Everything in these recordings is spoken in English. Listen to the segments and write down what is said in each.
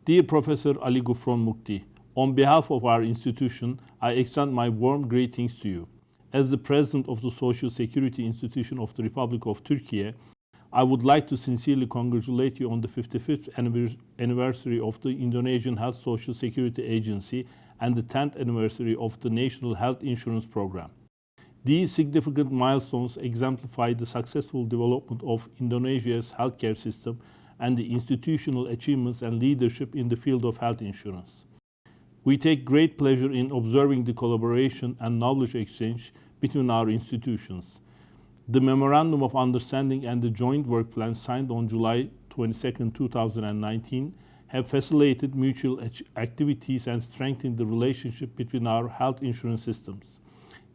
Dear Professor Ali Gufron Mukti, on behalf of our institution, I extend my warm greetings to you. As the President of the Social Security Institution of the Republic of Turkey, I would like to sincerely congratulate you on the 55th anniversary of the Indonesian Health Social Security Agency and the 10th anniversary of the National Health Insurance Program. These significant milestones exemplify the successful development of Indonesia's healthcare system and the institutional achievements and leadership in the field of health insurance. We take great pleasure in observing the collaboration and knowledge exchange between our institutions. The Memorandum of Understanding and the Joint Work Plan signed on July 22, 2019 have facilitated mutual activities and strengthened the relationship between our health insurance systems.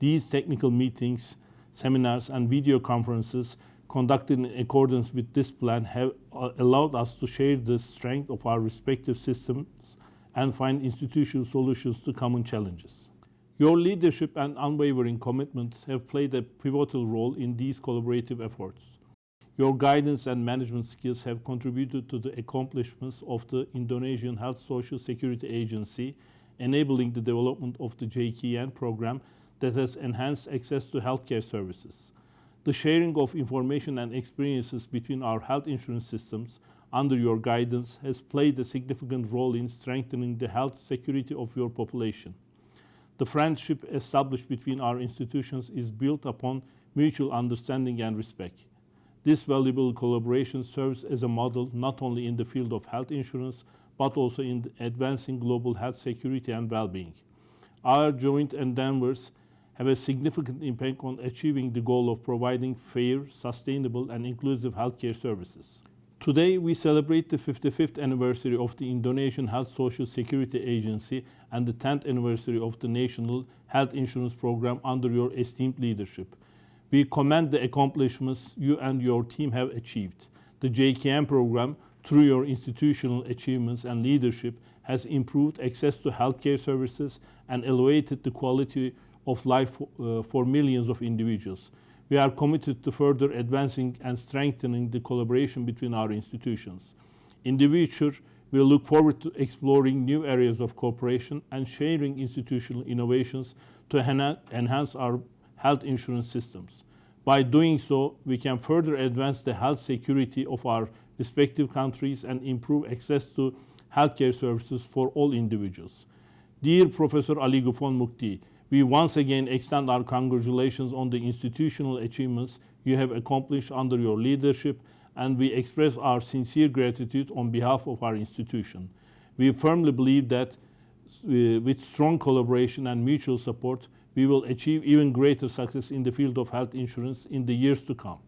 These technical meetings, seminars, and video conferences conducted in accordance with this plan have allowed us to share the strength of our respective systems and find institutional solutions to common challenges. Your leadership and unwavering commitment have played a pivotal role in these collaborative efforts. Your guidance and management skills have contributed to the accomplishments of the Indonesian Health Social Security Agency, enabling the development of the JKN program that has enhanced access to healthcare services. The sharing of information and experiences between our health insurance systems under your guidance has played a significant role in strengthening the health security of your population. The friendship established between our institutions is built upon mutual understanding and respect. This valuable collaboration serves as a model not only in the field of health insurance, but also in advancing global health security and well-being. Our joint endeavors have a significant impact on achieving the goal of providing fair, sustainable, and inclusive healthcare services. Today, we celebrate the 55th anniversary of the Indonesian Health Social Security Agency and the 10th anniversary of the National Health Insurance Program under your esteemed leadership. We commend the accomplishments you and your team have achieved. The JKN program, through your institutional achievements and leadership, has improved access to healthcare services and elevated the quality of life for millions of individuals. We are committed to further advancing and strengthening the collaboration between our institutions. In the future, we look forward to exploring new areas of cooperation and sharing institutional innovations to enhance our health insurance systems. By doing so, we can further advance the health security of our respective countries and improve access to healthcare services for all individuals. Dear Professor Ali Gufron Mukti, we once again extend our congratulations on the institutional achievements you have accomplished under your leadership, and we express our sincere gratitude on behalf of our institution. We firmly believe that with strong collaboration and mutual support, we will achieve even greater success in the field of health insurance in the years to come.